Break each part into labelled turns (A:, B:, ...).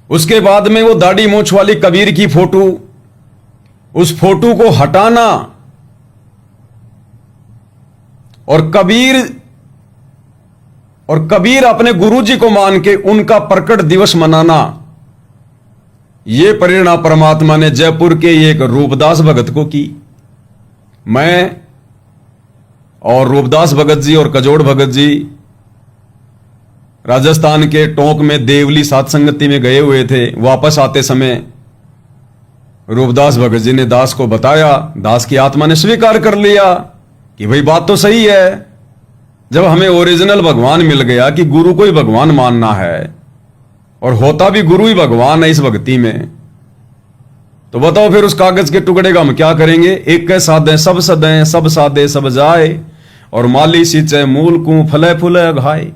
A: उसके बाद में वो दाढ़ी मूंछ वाली कबीर की फोटो, उस फोटो को हटाना और कबीर अपने गुरुजी को मान के उनका प्रकट दिवस मनाना, यह प्रेरणा परमात्मा ने जयपुर के एक रूपदास भगत को की। मैं और रूपदास भगत जी और कजोड़ भगत जी राजस्थान के टोंक में देवली सात संगति में गए हुए थे। वापस आते समय रूपदास भगत जी ने दास को बताया। दास की आत्मा ने स्वीकार कर लिया कि भाई बात तो सही है। जब हमें ओरिजिनल भगवान मिल गया कि गुरु को ही भगवान मानना है और होता भी गुरु ही भगवान है इस भक्ति में, तो बताओ फिर उस कागज के टुकड़े का हम क्या करेंगे। एक के साधे सब सदें, सब साधे सब जाए, और माली सींचे मूल को फले फूले घाए।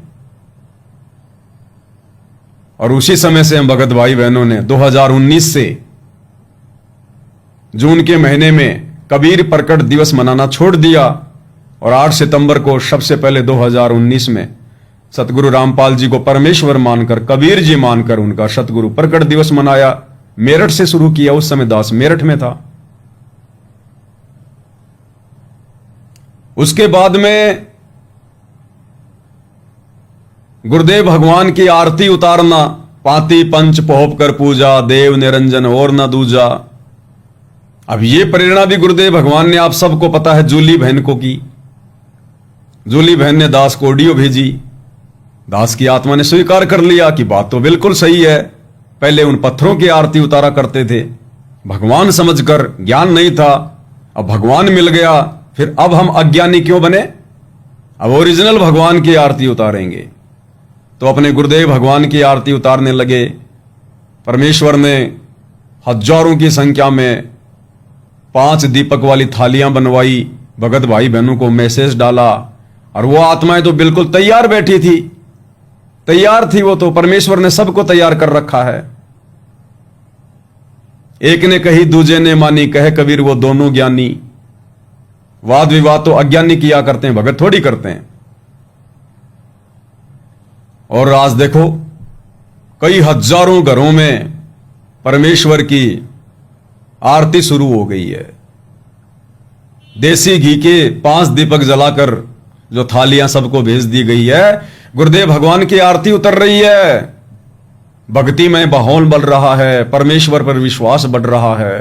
A: और उसी समय से हम भगत भाई बहनों ने 2019 से जून के महीने में कबीर प्रकट दिवस मनाना छोड़ दिया और 8 सितंबर को सबसे पहले 2019 में सतगुरु रामपाल जी को परमेश्वर मानकर, कबीर जी मानकर उनका सतगुरु प्रकट दिवस मनाया। मेरठ से शुरू किया। उस समय दास मेरठ में था। उसके बाद में गुरुदेव भगवान की आरती उतारना, पाती पंच पोहप कर पूजा, देव निरंजन और न दूजा। अब यह प्रेरणा भी गुरुदेव भगवान ने, आप सबको पता है, जूली बहन को की। जूली बहन ने दास को ऑडियो भेजी। दास की आत्मा ने स्वीकार कर लिया कि बात तो बिल्कुल सही है। पहले उन पत्थरों की आरती उतारा करते थे भगवान समझकर, ज्ञान नहीं था। अब भगवान मिल गया, फिर अब हम अज्ञानी क्यों बने। अब ओरिजिनल भगवान की आरती उतारेंगे। तो अपने गुरुदेव भगवान की आरती उतारने लगे। परमेश्वर ने हजारों की संख्या में 5 दीपक वाली थालियां बनवाई। भगत भाई बहनों को मैसेज डाला और वो आत्माएं तो बिल्कुल तैयार बैठी थी। तैयार थी वो तो, परमेश्वर ने सबको तैयार कर रखा है। एक ने कही दूजे ने मानी, कहे कबीर वो दोनों ज्ञानी। वाद विवाद तो अज्ञानी किया करते हैं, भगत थोड़ी करते हैं। और आज देखो कई हजारों घरों में परमेश्वर की आरती शुरू हो गई है। देसी घी के 5 दीपक जलाकर जो थालियां सबको भेज दी गई है, गुरुदेव भगवान की आरती उतर रही है। भक्ति में माहौल बढ़ रहा है, परमेश्वर पर विश्वास बढ़ रहा है।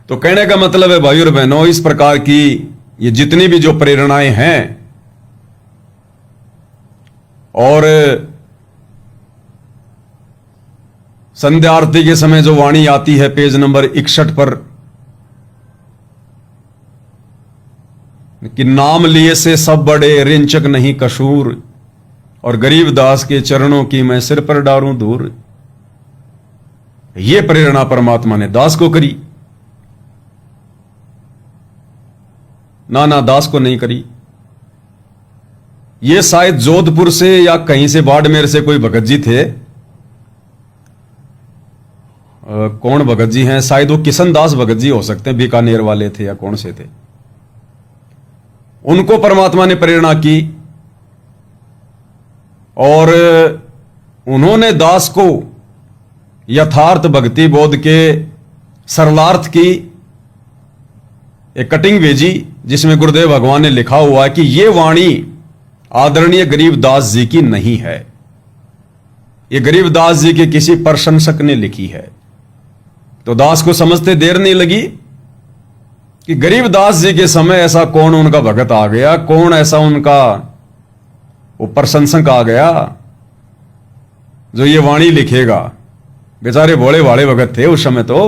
A: तो कहने का मतलब है भाई और बहनों, इस प्रकार की ये जितनी भी जो प्रेरणाएं हैं, और संध्या आरती के समय जो वाणी आती है पेज नंबर 61 पर कि नाम लिए से सब बड़े, रिंचक नहीं कसूर, और गरीब दास के चरणों की मैं सिर पर डारूं दूर। यह प्रेरणा परमात्मा ने दास को करी, नाना दास को नहीं करी। ये शायद जोधपुर से या कहीं से बाड़मेर से कोई भगत जी थे। कौन भगत जी हैं, शायद वो किशन दास भगत जी हो सकते हैं, बीकानेर वाले थे या कौन से थे। उनको परमात्मा ने प्रेरणा की और उन्होंने दास को यथार्थ भक्ति बोध के सरलार्थ की एक कटिंग भेजी, जिसमें गुरुदेव भगवान ने लिखा हुआ है कि यह वाणी आदरणीय गरीबदास जी की नहीं है, ये गरीबदास जी के किसी प्रशंसक ने लिखी है। तो दास को समझते देर नहीं लगी कि गरीबदास जी के समय ऐसा कौन उनका भगत आ गया, कौन ऐसा उनका वो प्रशंसक आ गया जो ये वाणी लिखेगा। बेचारे भोले भाले भगत थे उस समय। तो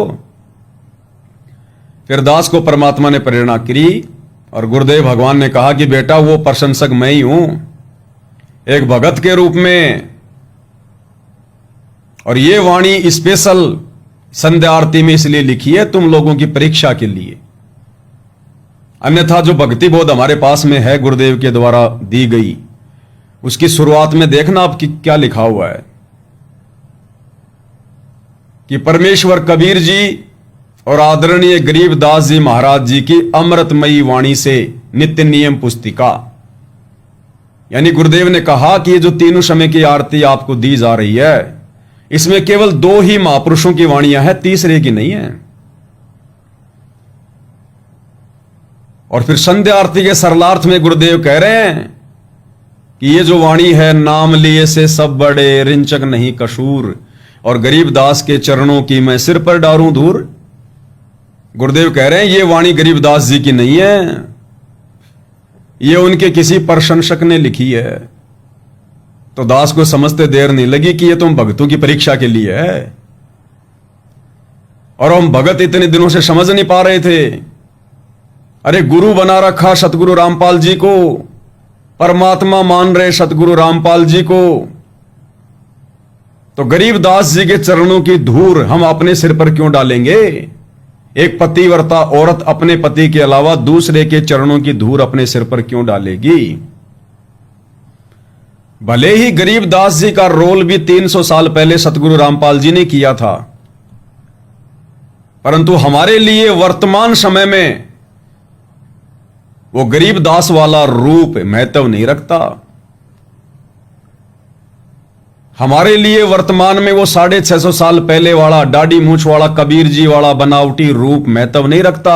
A: फिर दास को परमात्मा ने प्रेरणा की और गुरुदेव भगवान ने कहा कि बेटा वो प्रशंसक मैं ही हूं, एक भगत के रूप में। और ये वाणी स्पेशल संध्या आरती में इसलिए लिखी है तुम लोगों की परीक्षा के लिए। अन्यथा जो भक्ति बोध हमारे पास में है गुरुदेव के द्वारा दी गई, उसकी शुरुआत में देखना आप कि क्या लिखा हुआ है कि परमेश्वर कबीर जी और आदरणीय गरीबदास जी महाराज जी की अमृतमयी वाणी से नित्य नियम पुस्तिका, यानी गुरुदेव ने कहा कि ये जो तीनों समय की आरती आपको दी जा रही है, इसमें केवल 2 ही महापुरुषों की वाणियां हैं, तीसरे की नहीं है। और फिर संध्या आरती के सरलार्थ में गुरुदेव कह रहे हैं कि ये जो वाणी है, नाम लिए से सब बड़े, रिंचक नहीं कसूर, और गरीबदास के चरणों की मैं सिर पर डारूं धूर। गुरुदेव कह रहे हैं ये वाणी गरीबदास जी की नहीं है, ये उनके किसी प्रशंसक ने लिखी है। तो दास को समझते देर नहीं लगी कि ये तुम भक्तों की परीक्षा के लिए है। और हम भगत इतने दिनों से समझ नहीं पा रहे थे। अरे गुरु बना रखा सतगुरु रामपाल जी को, परमात्मा मान रहे सतगुरु रामपाल जी को, तो गरीबदास जी के चरणों की धूल हम अपने सिर पर क्यों डालेंगे? एक पतिव्रता औरत अपने पति के अलावा दूसरे के चरणों की धूल अपने सिर पर क्यों डालेगी? भले ही गरीबदास जी का रोल भी 300 साल पहले सतगुरु रामपाल जी ने किया था, परंतु हमारे लिए वर्तमान समय में वो गरीबदास वाला रूप महत्व नहीं रखता। हमारे लिए वर्तमान में वो 650 साल पहले वाला दाढ़ी मूंछ वाला कबीर जी वाला बनावटी रूप महत्व नहीं रखता।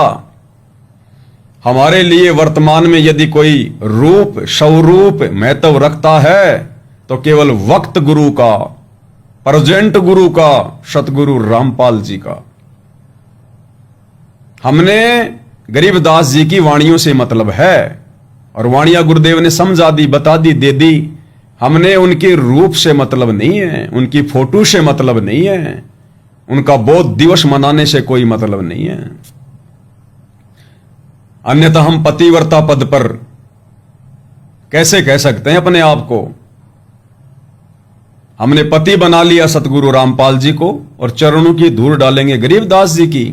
A: हमारे लिए वर्तमान में यदि कोई रूप स्वरूप महत्व रखता है तो केवल वक्त गुरु का, प्रेजेंट गुरु का, सतगुरु रामपाल जी का। हमने गरीबदास जी की वाणियों से मतलब है, और वाणियां गुरुदेव ने समझा दी, बता दी, दे दी। हमने उनके रूप से मतलब नहीं है, उनकी फोटो से मतलब नहीं है, उनका बौद्ध दिवस मनाने से कोई मतलब नहीं है। अन्यथा हम पतिव्रता पद पर कैसे कह सकते हैं अपने आप को? हमने पति बना लिया सतगुरु रामपाल जी को और चरणों की धूल डालेंगे गरीबदास जी की।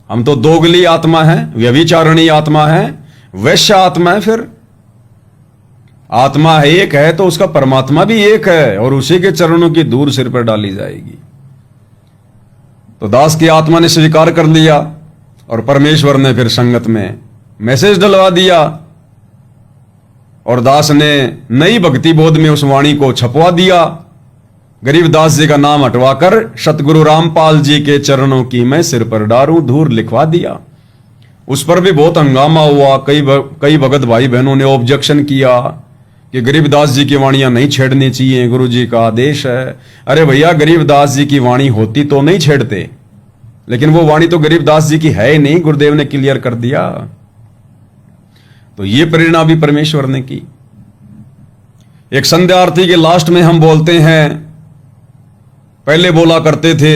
A: हम तो दोगली आत्मा है, व्यभिचारिणी आत्मा है, वैश्य आत्मा है। फिर आत्मा है एक है तो उसका परमात्मा भी एक है, और उसी के चरणों की धूल सिर पर डाली जाएगी। तो दास की आत्मा ने स्वीकार कर लिया, और परमेश्वर ने फिर संगत में मैसेज डलवा दिया, और दास ने नई भक्ति बोध में उस वाणी को छपवा दिया। गरीबदास जी का नाम हटवाकर सतगुरु रामपाल जी के चरणों की मैं सिर पर डारूं धूल लिखवा दिया। उस पर भी बहुत हंगामा हुआ। कई भगत भाई बहनों ने ऑब्जेक्शन किया कि गरीबदास जी की वाणियां नहीं छेड़नी चाहिए, गुरु जी का आदेश है। अरे भैया, गरीबदास जी की वाणी होती तो नहीं छेड़ते, लेकिन वो वाणी तो गरीबदास जी की है ही नहीं, गुरुदेव ने क्लियर कर दिया। तो ये प्रेरणा भी परमेश्वर ने की। एक संध्या आरती के लास्ट में हम बोलते हैं, पहले बोला करते थे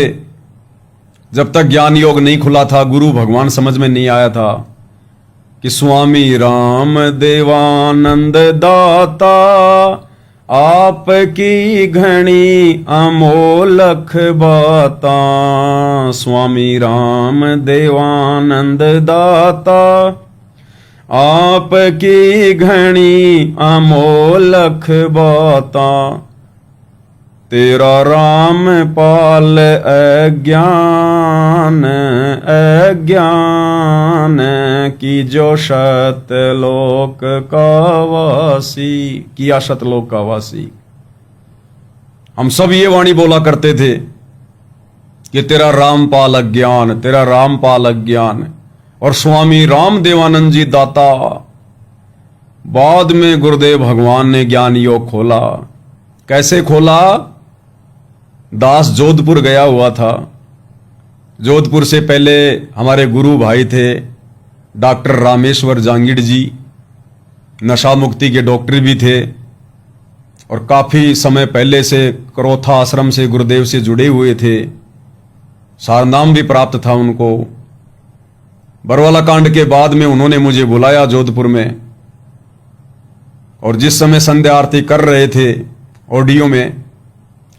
A: जब तक ज्ञान योग नहीं खुला था, गुरु भगवान समझ में नहीं आया था, कि स्वामी राम देवानंद दाता आपकी घनी अमोलख बाता। स्वामी राम देवानंद दाता आपकी घनी अमोलख बाता। तेरा राम पाल अज्ञान अज्ञान की जो शतलोक का वासी, किया शतलोक का वासी। हम सब ये वाणी बोला करते थे कि तेरा रामपाल अज्ञान, तेरा रामपाल अज्ञान। और स्वामी राम देवानंद जी दाता, बाद में गुरुदेव भगवान ने ज्ञान योग खोला। कैसे खोला? दास जोधपुर गया हुआ था। जोधपुर से पहले हमारे गुरु भाई थे डॉक्टर रामेश्वर जांगिड़ जी, नशा मुक्ति के डॉक्टर भी थे, और काफी समय पहले से करोथा आश्रम से गुरुदेव से जुड़े हुए थे। सारनाम भी प्राप्त था उनको। बरवाला कांड के बाद में उन्होंने मुझे बुलाया जोधपुर में, और जिस समय संध्या आरती कर रहे थे ऑडियो में,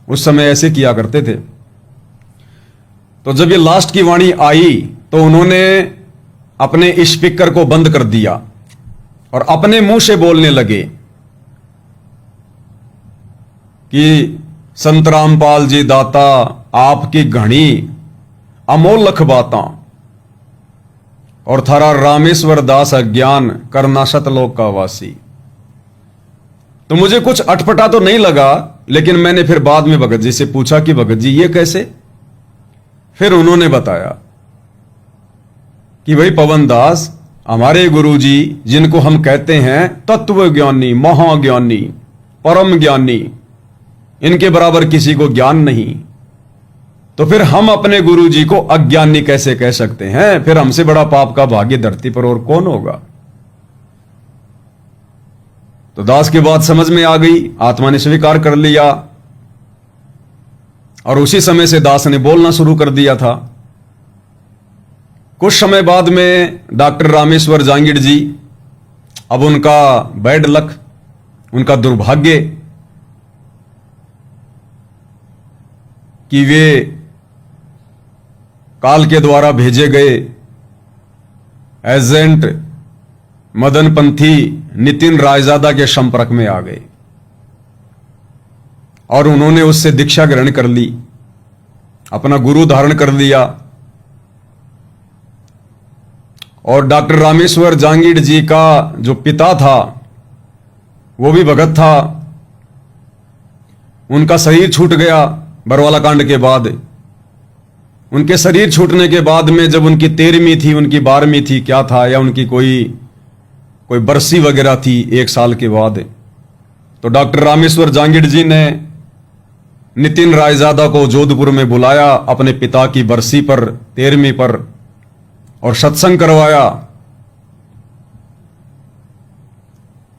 A: उस समय ऐसे किया करते थे। तो जब ये लास्ट की वाणी आई तो उन्होंने अपने स्पीकर को बंद कर दिया और अपने मुंह से बोलने लगे कि संत रामपाल जी दाता आपकी घनी अमोलख बाता, और थारा रामेश्वर दास अज्ञान करना सतलोक का वासी। तो मुझे कुछ अटपटा तो नहीं लगा, लेकिन मैंने फिर बाद में भगत जी से पूछा कि भगत जी ये कैसे? फिर उन्होंने बताया कि भाई पवन दास, हमारे गुरुजी जिनको हम कहते हैं तत्वज्ञानी, महाज्ञानी, परम ज्ञानी, इनके बराबर किसी को ज्ञान नहीं, तो फिर हम अपने गुरुजी को अज्ञानी कैसे कह सकते हैं? फिर हमसे बड़ा पाप का भाग्य धरती पर और कौन होगा? तो दास की बात समझ में आ गई, आत्मा ने स्वीकार कर लिया और उसी समय से दास ने बोलना शुरू कर दिया था। कुछ समय बाद में डॉक्टर रामेश्वर जांगिड़ जी, अब उनका बैड लक, उनका दुर्भाग्य कि वे काल के द्वारा भेजे गए एजेंट मदनपंथी नितिन रायजादा के संपर्क में आ गए और उन्होंने उससे दीक्षा ग्रहण कर ली, अपना गुरु धारण कर लिया। और डॉक्टर रामेश्वर जांगिड़ जी का जो पिता था वो भी भगत था, उनका शरीर छूट गया बरवाला कांड के बाद। उनके शरीर छूटने के बाद में जब उनकी 13वीं थी, उनकी 12वीं थी, क्या था, या उनकी कोई बरसी वगैरह थी 1 साल के बाद, तो डॉक्टर रामेश्वर जांगिड़ जी ने नितिन रायजादा को जोधपुर में बुलाया अपने पिता की बरसी पर, 13वीं पर, और सत्संग करवाया।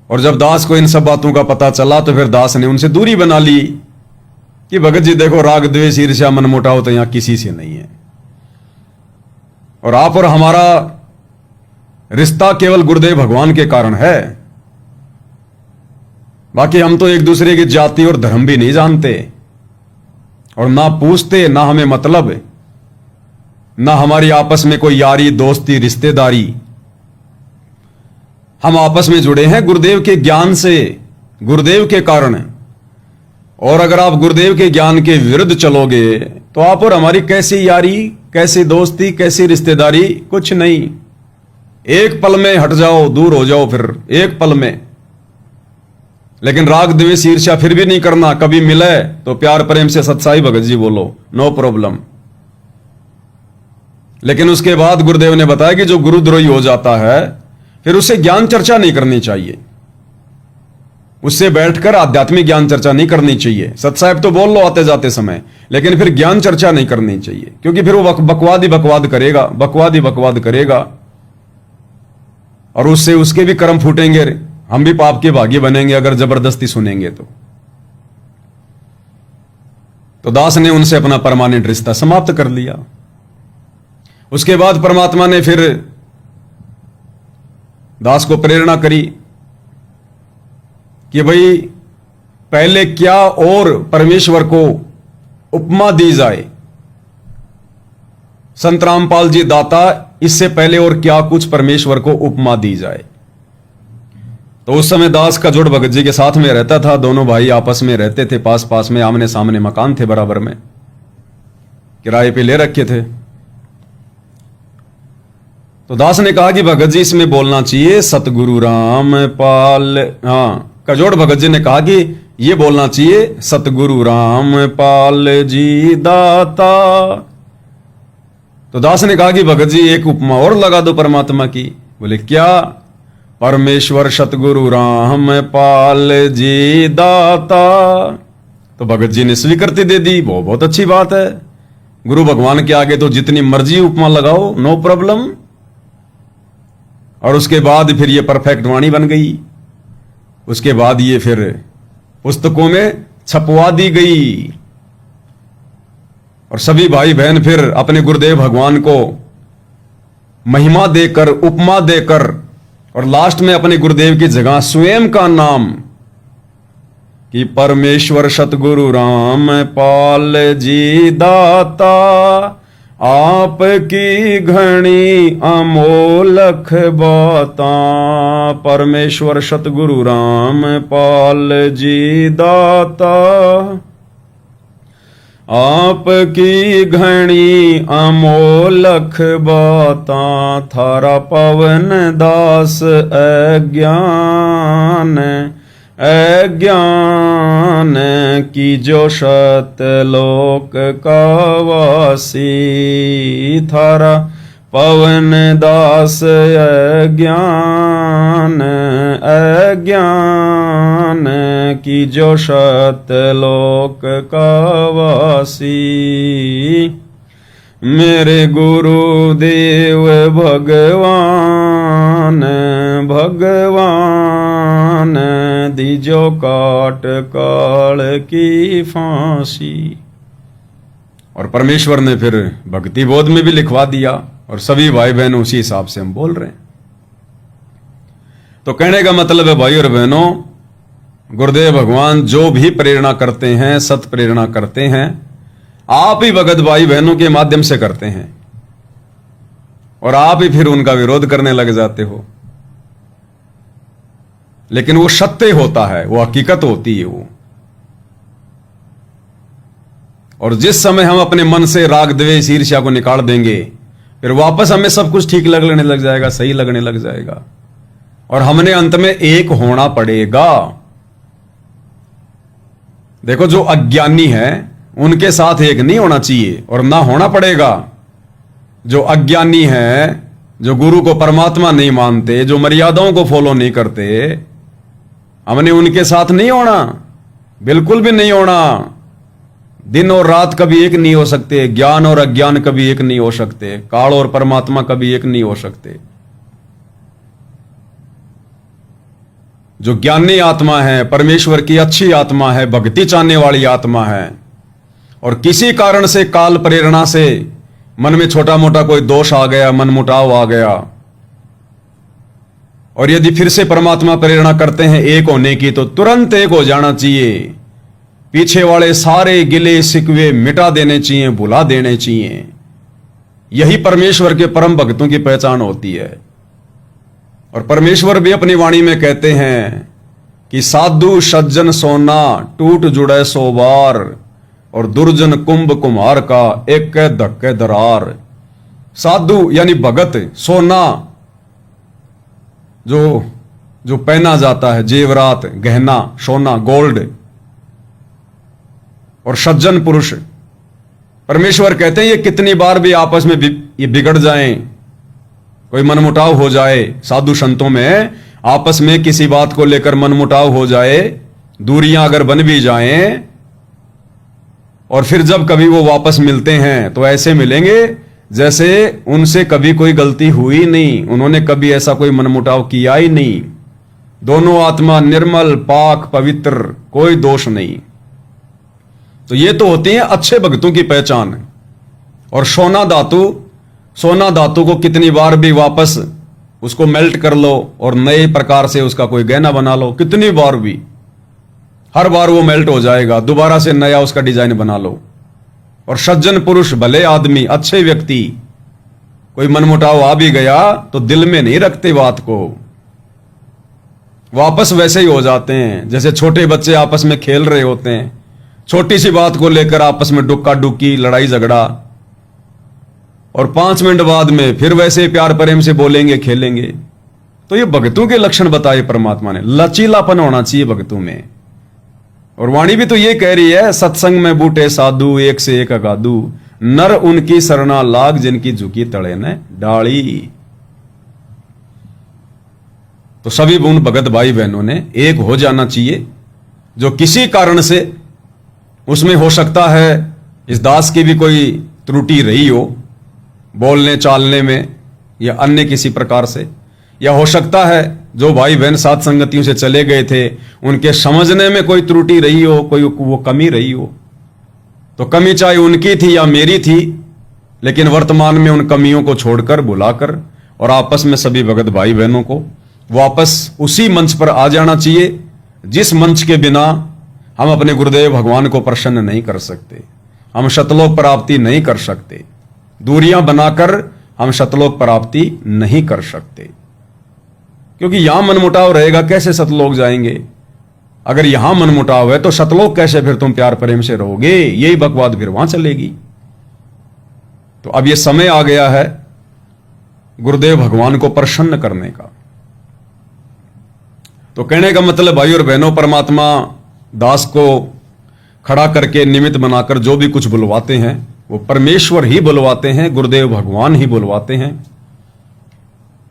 A: और जब दास को इन सब बातों का पता चला तो फिर दास ने उनसे दूरी बना ली कि भगत जी देखो, राग द्वेष ईर्ष्या मनमुटाव तो यहां किसी से नहीं है, और आप और हमारा रिश्ता केवल गुरुदेव भगवान के कारण है। बाकी हम तो एक दूसरे की जाति और धर्म भी नहीं जानते और ना पूछते, ना हमें मतलब, ना हमारी आपस में कोई यारी दोस्ती रिश्तेदारी। हम आपस में जुड़े हैं गुरुदेव के ज्ञान से, गुरुदेव के कारण। और अगर आप गुरुदेव के ज्ञान के विरुद्ध चलोगे तो आप और हमारी कैसी यारी, कैसी दोस्ती, कैसी रिश्तेदारी? कुछ नहीं। एक पल में हट जाओ, दूर हो जाओ, फिर एक पल में। लेकिन राग द्वेष ईर्ष्या फिर भी नहीं करना। कभी मिले तो प्यार प्रेम से सच्चाई भगत जी बोलो, नो प्रॉब्लम। लेकिन उसके बाद गुरुदेव ने बताया कि जो गुरुद्रोही हो जाता है फिर उससे ज्ञान चर्चा नहीं करनी चाहिए, उससे बैठकर आध्यात्मिक ज्ञान चर्चा नहीं करनी चाहिए। सत्साहिब तो बोल लो आते जाते समय, लेकिन फिर ज्ञान चर्चा नहीं करनी चाहिए, क्योंकि फिर वो बकवाद ही बकवाद करेगा, बकवाद ही बकवाद करेगा, और उससे उसके भी कर्म फूटेंगे, हम भी पाप के भागी बनेंगे अगर जबरदस्ती सुनेंगे तो दास ने उनसे अपना परमानेंट रिश्ता समाप्त कर लिया। उसके बाद परमात्मा ने फिर दास को प्रेरणा करी कि भाई पहले क्या और परमेश्वर को उपमा दी जाए। संत रामपाल जी दाता, इससे पहले और क्या कुछ परमेश्वर को उपमा दी जाए। तो उस समय दास का जोड़ भगत जी के साथ में रहता था, दोनों भाई आपस में रहते थे, पास पास में, आमने सामने मकान थे बराबर में, किराए पे ले रखे थे। तो दास ने कहा कि भगत जी इसमें बोलना चाहिए सतगुरु रामपाल, हाँ, कजोड़ भगत जी ने कहा कि ये बोलना चाहिए सतगुरु रामपाल जी दाता। तो दास ने कहा कि भगत जी एक उपमा और लगा दो परमात्मा की। बोले क्या? परमेश्वर सतगुरु रामपाल जी दाता। तो भगत जी ने स्वीकृति दे दी, वो बहुत अच्छी बात है, गुरु भगवान के आगे तो जितनी मर्जी उपमा लगाओ, नो प्रॉब्लम। और उसके बाद फिर ये परफेक्ट वाणी बन गई। उसके बाद ये फिर पुस्तकों में छपवा दी गई और सभी भाई बहन फिर अपने गुरुदेव भगवान को महिमा देकर, उपमा देकर, और लास्ट में अपने गुरुदेव की जगह स्वयं का नाम कि परमेश्वर सतगुरु रामपाल जी दाता, आपकी घनी अमोलख बाता। परमेश्वर सतगुरु रामपाल जी दाता, आपकी घनी अमोलख बाता। थारा पवन दास अज्ञान, अज्ञान की जो सतलोक का वासी थारा पवन दास अज्ञान अज्ञान की जो सतलोक का वासी मेरे गुरुदेव भगवान भगवान दीजो काट काल की फांसी। और परमेश्वर ने फिर भक्ति बोध में भी लिखवा दिया और सभी भाई बहन उसी हिसाब से हम बोल रहे हैं। तो कहने का मतलब है भाई और बहनों, गुरुदेव भगवान जो भी प्रेरणा करते हैं, सत प्रेरणा करते हैं, आप ही भगत भाई बहनों के माध्यम से करते हैं और आप ही फिर उनका विरोध करने लग जाते हो। लेकिन वो सत्य होता है, वो हकीकत होती है वो। और जिस समय हम अपने मन से राग द्वेष ईर्ष्या को निकाल देंगे, फिर वापस हमें सब कुछ ठीक लगने लग जाएगा, सही लगने लग जाएगा और हमने अंत में एक होना पड़ेगा। देखो, जो अज्ञानी है उनके साथ एक नहीं होना चाहिए और ना होना पड़ेगा। जो अज्ञानी है, जो गुरु को परमात्मा नहीं मानते, जो मर्यादाओं को फॉलो नहीं करते, हमने उनके साथ नहीं होना, बिल्कुल भी नहीं होना। दिन और रात कभी एक नहीं हो सकते, ज्ञान और अज्ञान कभी एक नहीं हो सकते, काल और परमात्मा कभी एक नहीं हो सकते। जो ज्ञानी आत्मा है, परमेश्वर की अच्छी आत्मा है, भक्ति चाहने वाली आत्मा है, और किसी कारण से काल प्रेरणा से मन में छोटा मोटा कोई दोष आ गया, मन मुटाव आ गया, और यदि फिर से परमात्मा प्रेरणा करते हैं एक होने की, तो तुरंत एक हो जाना चाहिए। पीछे वाले सारे गिले शिकवे मिटा देने चाहिए, भुला देने चाहिए। यही परमेश्वर के परम भक्तों की पहचान होती है। और परमेश्वर भी अपनी वाणी में कहते हैं कि साधु सज्जन सोना टूट जुड़े सो बार, और दुर्जन कुंभ कुम्हार का एक धक्के दरार। साधु यानी भगत, सोना जो पहना जाता है, जेवरात, गहना, सोना, गोल्ड, और सज्जन पुरुष, परमेश्वर कहते हैं ये कितनी बार भी आपस में ये बिगड़ जाएं, कोई मनमुटाव हो जाए, साधु संतों में आपस में किसी बात को लेकर मनमुटाव हो जाए, दूरियां अगर बन भी जाएं, और फिर जब कभी वो वापस मिलते हैं तो ऐसे मिलेंगे जैसे उनसे कभी कोई गलती हुई नहीं, उन्होंने कभी ऐसा कोई मनमुटाव किया ही नहीं। दोनों आत्मा निर्मल, पाक, पवित्र, कोई दोष नहीं। तो ये तो होती है अच्छे भक्तों की पहचान। और सोना धातु को कितनी बार भी वापस उसको मेल्ट कर लो और नए प्रकार से उसका कोई गहना बना लो, कितनी बार भी, हर बार वो मेल्ट हो जाएगा, दोबारा से नया उसका डिजाइन बना लो। और सज्जन पुरुष, भले आदमी, अच्छे व्यक्ति, कोई मनमुटाव आ भी गया तो दिल में नहीं रखते बात को, वापस वैसे ही हो जाते हैं जैसे छोटे बच्चे आपस में खेल रहे होते हैं, छोटी सी बात को लेकर आपस में डुक्का डुक्की, लड़ाई झगड़ा, और 5 मिनट बाद में फिर वैसे प्यार प्रेम से बोलेंगे, खेलेंगे। तो ये भक्तों के लक्षण बताए परमात्मा ने। लचीलापन होना चाहिए भक्तों में। और वाणी भी तो ये कह रही है, सत्संग में बूटे साधु एक से एक अगाधु, नर उनकी सरना लाग जिनकी झुकी तड़े न डाली। तो सभी उन भगत भाई बहनों ने एक हो जाना चाहिए। जो किसी कारण से, उसमें हो सकता है इस दास की भी कोई त्रुटि रही हो, बोलने चालने में या अन्य किसी प्रकार से, या हो सकता है जो भाई बहन साथ संगतियों से चले गए थे उनके समझने में कोई त्रुटि रही हो, कोई वो कमी रही हो। तो कमी चाहे उनकी थी या मेरी थी, लेकिन वर्तमान में उन कमियों को छोड़कर, बुलाकर, और आपस में सभी भगत भाई बहनों को वापस उसी मंच पर आ जाना चाहिए जिस मंच के बिना हम अपने गुरुदेव भगवान को प्रसन्न नहीं कर सकते, हम शतलोक प्राप्ति नहीं कर सकते। दूरियां बनाकर हम शतलोक प्राप्ति नहीं कर सकते, क्योंकि यहां मनमुटाव रहेगा, कैसे सतलोक जाएंगे? अगर यहां मनमुटाव है तो शतलोक कैसे फिर तुम प्यार प्रेम से रहोगे? यही बकवाद फिर वहां चलेगी। तो अब यह समय आ गया है गुरुदेव भगवान को प्रसन्न करने का। तो कहने का मतलब भाई और बहनों, परमात्मा दास को खड़ा करके निमित्त बनाकर जो भी कुछ बुलवाते हैं वो परमेश्वर ही बुलवाते हैं, गुरुदेव भगवान ही बुलवाते हैं।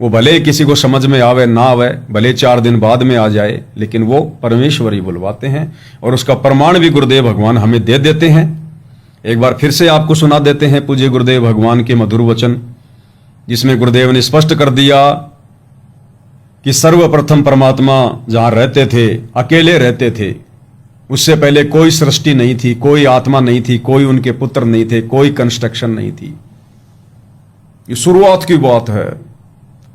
A: वो भले किसी को समझ में आवे ना आवे, भले 4 दिन बाद में आ जाए, लेकिन वो परमेश्वर ही बुलवाते हैं और उसका प्रमाण भी गुरुदेव भगवान हमें दे देते हैं। एक बार फिर से आपको सुना देते हैं पूज्य गुरुदेव भगवान के मधुर वचन, जिसमें गुरुदेव ने स्पष्ट कर दिया कि सर्वप्रथम परमात्मा जहां रहते थे, अकेले रहते थे, उससे पहले कोई सृष्टि नहीं थी, कोई आत्मा नहीं थी, कोई उनके पुत्र नहीं थे, कोई कंस्ट्रक्शन नहीं थी। ये शुरुआत की बात है,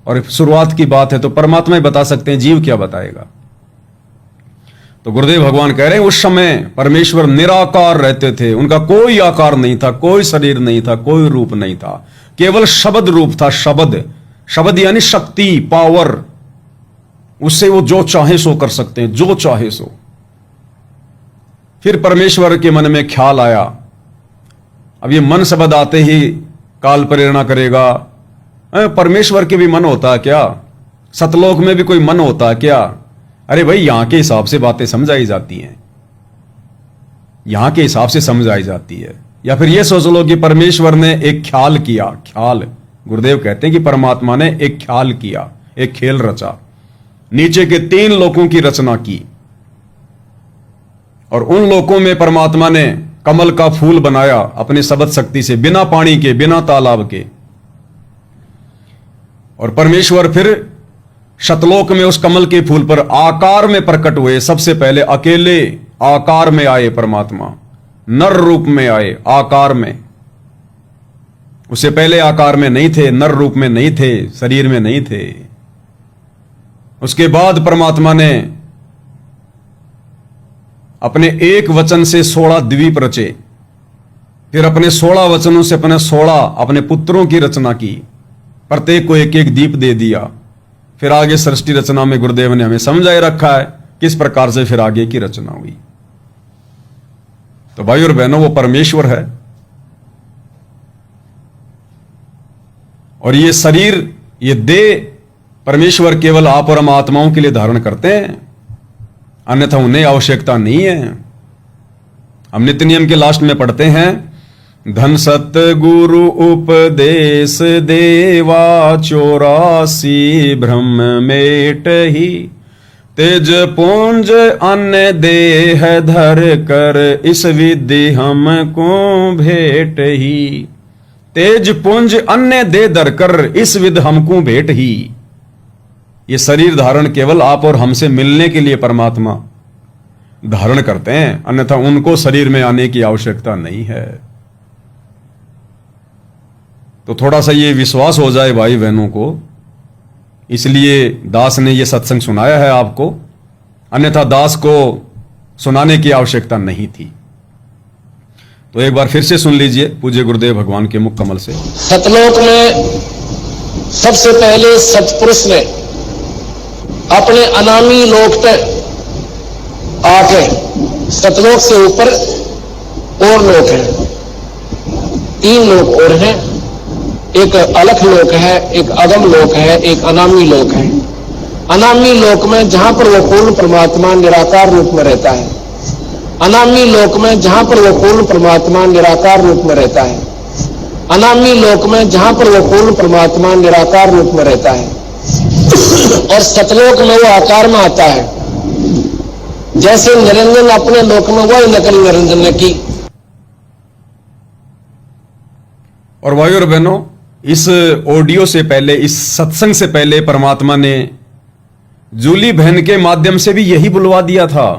A: और शुरुआत की बात है तो परमात्मा ही बता सकते हैं, जीव क्या बताएगा। तो गुरुदेव भगवान कह रहे हैं उस समय परमेश्वर निराकार रहते थे, उनका कोई आकार नहीं था, कोई शरीर नहीं था, कोई रूप नहीं था, केवल शब्द रूप था। शब्द, शब्द यानी शक्ति, पावर, उससे वो जो चाहे सो कर सकते हैं, जो चाहे सो। फिर परमेश्वर के मन में ख्याल आया, अब ये मन शब्द आते ही काल प्रेरणा करेगा, परमेश्वर के भी मन होता है क्या? सतलोक में भी कोई मन होता है क्या? अरे भाई, यहां के हिसाब से बातें समझाई जाती हैं, यहां के हिसाब से समझाई जाती है। या फिर ये सोच लो कि परमेश्वर ने एक ख्याल किया, ख्याल, गुरुदेव कहते हैं कि परमात्मा ने एक ख्याल किया, एक खेल रचा, नीचे के 3 लोकों की रचना की, और उन लोकों में परमात्मा ने कमल का फूल बनाया अपने शब्द शक्ति से, बिना पानी के, बिना तालाब के। और परमेश्वर फिर शतलोक में उस कमल के फूल पर आकार में प्रकट हुए। सबसे पहले अकेले आकार में आए परमात्मा, नर रूप में आए, आकार में। उससे पहले आकार में नहीं थे, नर रूप में नहीं थे, शरीर में नहीं थे। उसके बाद परमात्मा ने अपने एक वचन से 16 द्वीप रचे, फिर अपने 16 वचनों से अपने 16 अपने पुत्रों की रचना की, प्रत्येक को एक एक द्वीप दे दिया। फिर आगे सृष्टि रचना में गुरुदेव ने हमें समझाए रखा है किस प्रकार से फिर आगे की रचना हुई। तो भाई और बहनों, वो परमेश्वर है, और ये शरीर, ये देह परमेश्वर केवल आप और हम आत्माओं के लिए धारण करते हैं, अन्यथा उन्हें आवश्यकता नहीं है। हम नित्य नियम के लास्ट में पढ़ते हैं, धन सत गुरु उपदेश देवा 84 ब्रह्म मेट ही, तेज पुंज अन्य देह धर कर इस विधि हमको भेट ही। तेज पुंज अन्य देह धर कर इस विध हमको भेट ही। ये शरीर धारण केवल आप और हमसे मिलने के लिए परमात्मा धारण करते हैं, अन्यथा उनको शरीर में आने की आवश्यकता नहीं है। तो थोड़ा सा ये विश्वास हो जाए भाई बहनों को, इसलिए दास ने ये सत्संग सुनाया है आपको, अन्यथा दास को सुनाने की आवश्यकता नहीं थी। तो एक बार फिर से सुन लीजिए पूज्य गुरुदेव भगवान के मुख कमल से।
B: सतलोक में सबसे पहले सतपुरुष ने अपने अनामी लोक पे आके, सतलोक से ऊपर और लोक हैं, 3 लोक और हैं, एक अलख लोक है, एक अगम लोक है, एक अनामी लोक है। अनामी लोक में जहां पर वो पूर्ण परमात्मा निराकार रूप में रहता है, अनामी लोक में जहां पर वो पूर्ण परमात्मा निराकार रूप में रहता है, अनामी लोक में जहां पर वो पूर्ण परमात्मा निराकार रूप में रहता है, और सतलोक में वो आकार में आता है। जैसे निरंजन अपने लोक में वही नकल निरंजन ने की।
A: और भाई और बहनों, इस ऑडियो से पहले, इस सत्संग से पहले परमात्मा ने जूली बहन के माध्यम से भी यही बुलवा दिया था।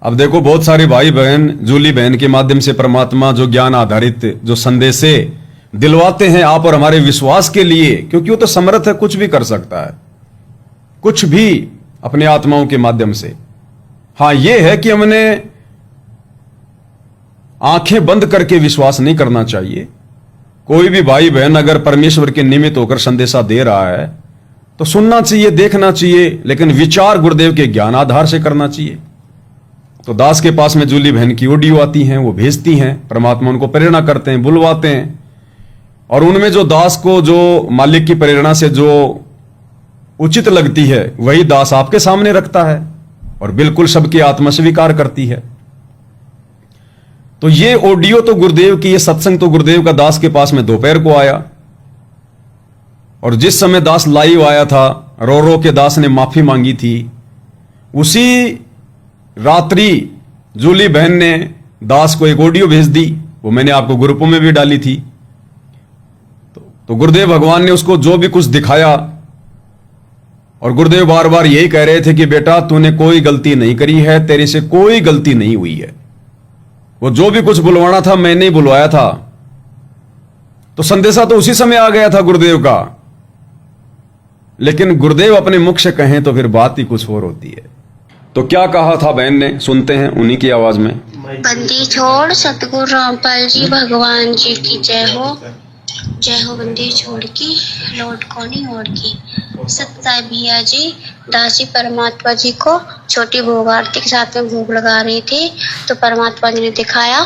A: अब देखो, बहुत सारे भाई बहन जूली बहन के माध्यम से परमात्मा जो ज्ञान आधारित जो संदेशे दिलवाते हैं आप और हमारे विश्वास के लिए, क्योंकि वो तो समर्थ है, कुछ भी कर सकता है, कुछ भी अपने आत्माओं के माध्यम से। हां, यह है कि हमने आंखें बंद करके विश्वास नहीं करना चाहिए। कोई भी भाई बहन अगर परमेश्वर के निमित्त होकर संदेशा दे रहा है तो सुनना चाहिए, देखना चाहिए, लेकिन विचार गुरुदेव के ज्ञान आधार से करना चाहिए। तो दास के पास में जूली बहन की ऑडियो आती हैं, वो भेजती हैं, परमात्मा उनको प्रेरणा करते हैं, बुलवाते हैं, और उनमें जो दास को जो मालिक की प्रेरणा से जो उचित लगती है वही दास आपके सामने रखता है और बिल्कुल सबकी आत्मा स्वीकार करती है। तो ये ऑडियो तो गुरुदेव की, ये सत्संग तो गुरुदेव का दास के पास में दोपहर को आया, और जिस समय दास लाइव आया था, रो रो के दास ने माफी मांगी थी, उसी रात्रि जूली बहन ने दास को एक ऑडियो भेज दी, वो मैंने आपको ग्रुपों में भी डाली थी। तो गुरुदेव भगवान ने उसको जो भी कुछ दिखाया, और गुरुदेव बार बार यही कह रहे थे कि बेटा तूने कोई गलती नहीं करी है, तेरे से कोई गलती नहीं हुई है। वो जो भी कुछ बुलवाना था मैंने ही बुलवाया था। तो संदेशा तो उसी समय आ गया था गुरुदेव का, लेकिन गुरुदेव अपने मुख से कहें तो फिर बात ही कुछ और होती है। तो क्या कहा था बहन ने, सुनते हैं उन्हीं की आवाज में।
C: बंदी छोड़ सतगुरु रामपाल जी भगवान जी की जय हो। जय हो बंदी छोड़ की लौट को नहीं ओढ़ की। सत्ता भैया जी दास जी परमात्मा जी को छोटी भोग आरती के साथ में भोग लगा रही थी, तो परमात्मा जी ने दिखाया,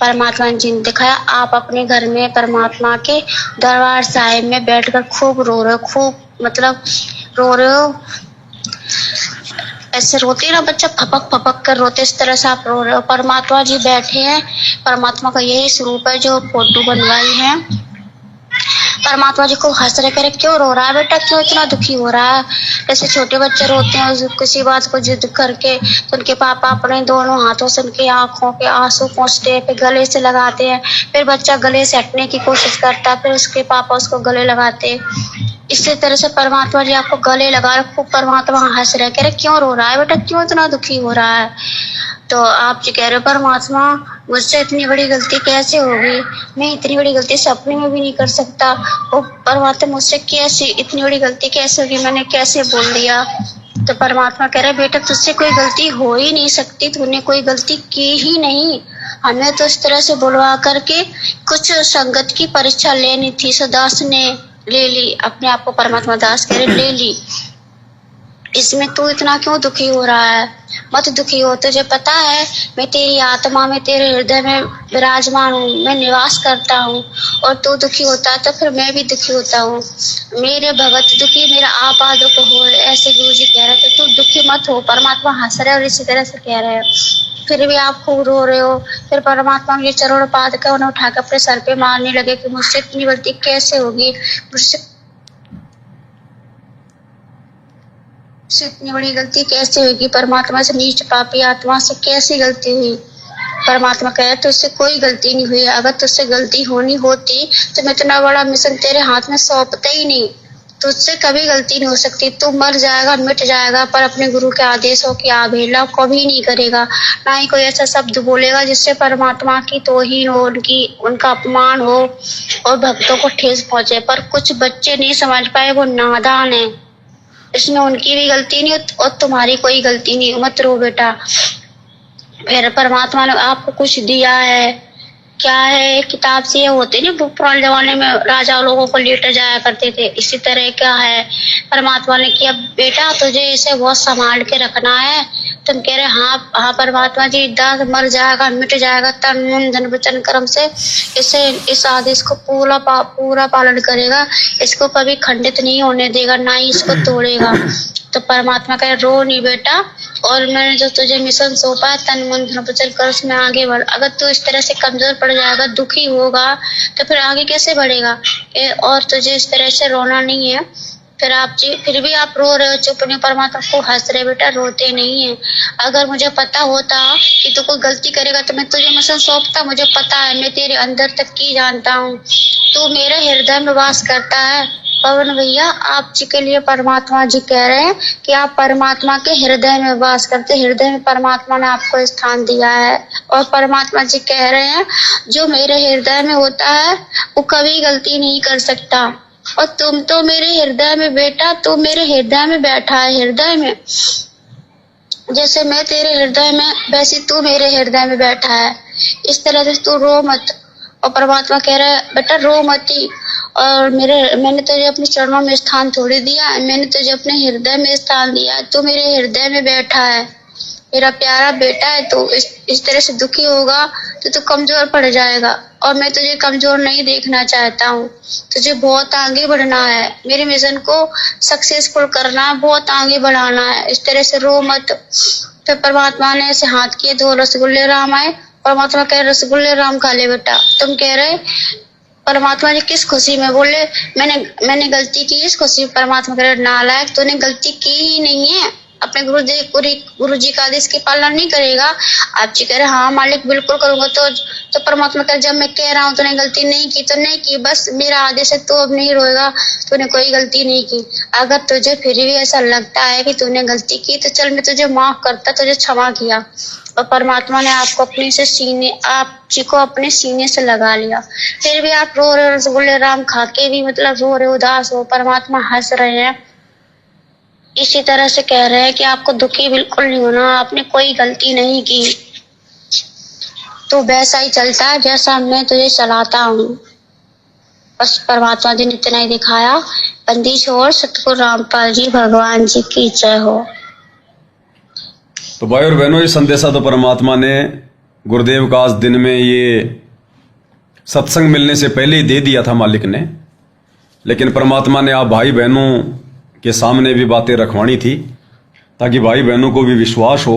C: परमात्मा जी ने दिखाया आप अपने घर में परमात्मा के दरबार साहिब में बैठकर खूब रो रहे हो, खूब मतलब रो रहे हो, ऐसे रोते ना बच्चा फपक फपक कर रोते, इस तरह से आप रो रहे हो। परमात्मा जी बैठे हैं, परमात्मा का यही स्वरूप है जो फोटो बनवाई है। परमात्मा जी को हंस रहे, करे क्यों रो रहा है बेटा, क्यों इतना दुखी हो रहा है। जैसे छोटे बच्चे रोते हैं किसी बात को जिद करके, तो उनके पापा अपने दोनों हाथों से उनकी आंखों के आंसू पोंछते हैं, फिर गले से लगाते हैं, फिर बच्चा गले से हटने की कोशिश करता है, फिर उसके पापा उसको गले लगाते हैं। इसी तरह से परमात्मा जी आपको गले लगा रखो। परमात्मा हंस रहे, कह रहे क्यों रो रहा है बेटा, क्यों इतना दुखी हो रहा है। तो आप जी कह रहे हो परमात्मा मुझसे इतनी बड़ी गलती कैसे होगी, मैं इतनी बड़ी गलती सपने में भी नहीं कर सकता। ओ परमात्मा मुझसे कैसे इतनी बड़ी गलती कैसे होगी, मैंने कैसे बोल दिया। तो परमात्मा कह रहे बेटा तुझसे कोई गलती हो ही नहीं सकती, तूने कोई गलती की ही नहीं। हमें तो इस तरह से बुलवा करके कुछ संगत की परीक्षा लेनी थी, सो दास ने ले ली, अपने आप को परमात्मा दास कह रहे ले ली। इसमें तू इतना क्यों दुखी हो रहा है, मत दुखी हो, तुझे पता है मैं तेरी आत्मा में तेरे हृदय में विराजमान हूँ, मैं निवास करता हूँ, और तू दुखी होता है तो फिर मैं भी दुखी होता हूँ। मेरे भगत दुखी मेरा आपा दुख हो, ऐसे गुरु जी कह रहे थे। तू दुखी मत हो, परमात्मा हंस रहे और इसी तरह से कह रहे हैं। फिर भी आप खूब रो रहे हो। फिर परमात्मा के चरण पाद कर उन्हें उठाकर अपने सर पे मारने लगे कि मुझसे इतनी गलती कैसे होगी, मुझसे इतनी बड़ी गलती कैसे होगी, परमात्मा से नीच पापी आत्मा से कैसी गलती हुई। परमात्मा कहे तुझसे कोई गलती नहीं हुई, अगर तुझसे गलती होनी होती तो मैं इतना बड़ा मिशन तेरे हाथ में सौंपता ही नहीं। तुझसे कभी गलती नहीं हो सकती, तू मर जाएगा मिट जाएगा, पर अपने गुरु के आदेशों की अवहेलना कभी नहीं करेगा, ना ही कोई ऐसा शब्द बोलेगा जिससे परमात्मा की तौहीन हो, उनका अपमान हो और भक्तों को ठेस पहुंचे। पर कुछ बच्चे नहीं समझ पाए, वो नादान है, इसमें उनकी भी गलती नहीं और तुम्हारी कोई गलती नहीं, मत रो बेटा। फिर परमात्मा ने आपको कुछ दिया है, क्या है, किताब से ये होते नहीं, पुराने जमाने में राजा लोगों को लेटर जाया करते थे, इसी तरह क्या है परमात्मा ने किया, बेटा तुझे इसे बहुत संभाल के रखना है। तुम कह रहे हाँ परमात्मा जी, दास मर जाएगा मिट जाएगा, तन मन धन वचन कर्म से इस आदेश को पूरा पालन करेगा, इसको कभी खंडित नहीं होने देगा, ना ही इसको तोड़ेगा। तो परमात्मा कहे रो नहीं बेटा, और मैंने जो तुझे मिशन सौंपा है तन मन धन वचन कर उसमें आगे बढ़। अगर तू इस तरह से कमजोर पड़ जाएगा, दुखी होगा, तो फिर आगे कैसे बढ़ेगा। और तुझे इस तरह से रोना नहीं है। फिर भी आप रो रहे हो, चुप नहीं। परमात्मा को हंस रहे, बेटा रोते नहीं है। अगर मुझे पता होता कि तू कोई गलती करेगा तो मैं तुझे मिशन सौंपता, मुझे पता है, मैं तेरे अंदर तक की जानता हूँ, तू मेरे हृदय में वास करता है। पवन भैया आप जी के लिए परमात्मा जी कह रहे हैं कि आप परमात्मा के हृदय में वास करते, हृदय में परमात्मा ने आपको स्थान दिया है। और परमात्मा जी कह रहे हैं जो मेरे हृदय में होता है वो कभी गलती नहीं कर सकता, और तुम तो मेरे हृदय में बेटा, तू मेरे हृदय में बैठा है, हृदय में जैसे मैं तेरे हृदय में वैसे तू मेरे हृदय में बैठा है। इस तरह से तू रो मत। और परमात्मा कह रहा है बेटा रो मती, और मैंने तुझे अपने चरणों में स्थान थोड़ी दिया, मैंने तुझे अपने हृदय में स्थान दिया, तू मेरे हृदय में बैठा है। मेरा प्यारा बेटा है, तो इस तरह से दुखी होगा तो कमजोर पड़ जाएगा, और मैं तुझे कमजोर नहीं देखना चाहता हूँ। तुझे बहुत आगे बढ़ना है, मेरे मिशन को सक्सेसफुल करना है, बहुत आगे बढ़ाना है। इस तरह से रो मत। फिर परमात्मा ने ऐसे हाथ किए, 2 रसगुल्ले राम आए। परमात्मा कह रहे रसगुल्ले राम खा ले बेटा। तुम कह रहे परमात्मा जी किस खुशी में? बोले मैंने गलती की इस खुशी में। परमात्मा कह रहे नालायक, तूने गलती की ही नहीं है, अपने गुरु जी का आदेश की पालना नहीं करेगा। आप जी कह रहे हाँ मालिक बिल्कुल करूंगा। तो परमात्मा कह रहे जब मैं कह रहा हूँ तूने गलती नहीं की तो नहीं की, बस मेरा आदेश है, तू अब नहीं रोएगा, तूने कोई गलती नहीं की। अगर तुझे फिर भी ऐसा लगता है कि तूने गलती की तो चल मैं तुझे माफ करता, तुझे क्षमा किया। और परमात्मा ने आपको आप जी को अपने सीने से लगा लिया। फिर भी आप रो रहे, रसगुल्ले राम खा के भी मतलब रो रहे, उदास हो। परमात्मा हंस रहे हैं, इसी तरह से कह रहे हैं कि आपको दुखी बिल्कुल नहीं होना, आपने कोई गलती नहीं की, तो वैसा ही चलता है जैसा मैं तुझे चलाता हूँ। बस परमात्मा जी ने इतना ही दिखाया। बंदी छोड़, सतगुरु रामपाल जी भगवान जी की जय हो।
A: तो भाई और बहनों, ये संदेशा तो परमात्मा ने गुरुदेव का आज दिन में ये सत्संग मिलने से पहले ही दे दिया था मालिक ने, लेकिन परमात्मा ने आप भाई बहनों के सामने भी बातें रखवानी थी ताकि भाई बहनों को भी विश्वास हो।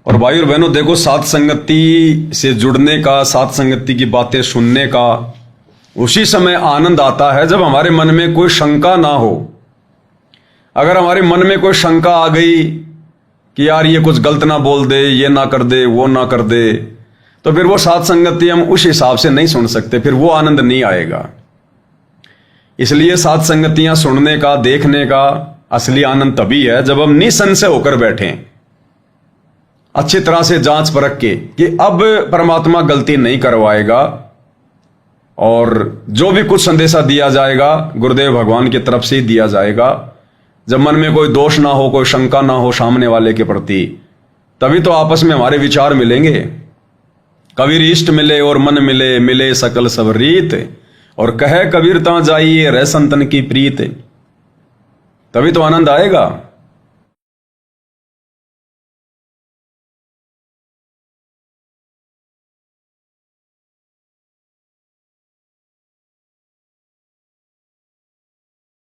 A: और भाई और बहनों देखो, साथ संगति से जुड़ने का, साथ संगति की बातें सुनने का उसी समय आनंद आता है जब हमारे मन में कोई शंका ना हो। अगर हमारे मन में कोई शंका आ गई कि यार ये कुछ गलत ना बोल दे, ये ना कर दे, वो ना कर दे, तो फिर वो साथ संगति हम उस हिसाब से नहीं सुन सकते, फिर वो आनंद नहीं आएगा। इसलिए साथ संगतियां सुनने का, देखने का असली आनंद तभी है जब हम निसंशय होकर बैठें, अच्छी तरह से जांच परख के कि अब परमात्मा गलती नहीं करवाएगा, और जो भी कुछ संदेशा दिया जाएगा गुरुदेव भगवान की तरफ से ही दिया जाएगा। जब मन में कोई दोष ना हो, कोई शंका ना हो सामने वाले के प्रति, तभी तो आपस में हमारे विचार मिलेंगे। कबीर इष्ट मिले और मन मिले, मिले सकल सब रीत, और कहे कबीर ता जाइए रह संतन की प्रीत, तभी तो आनंद आएगा।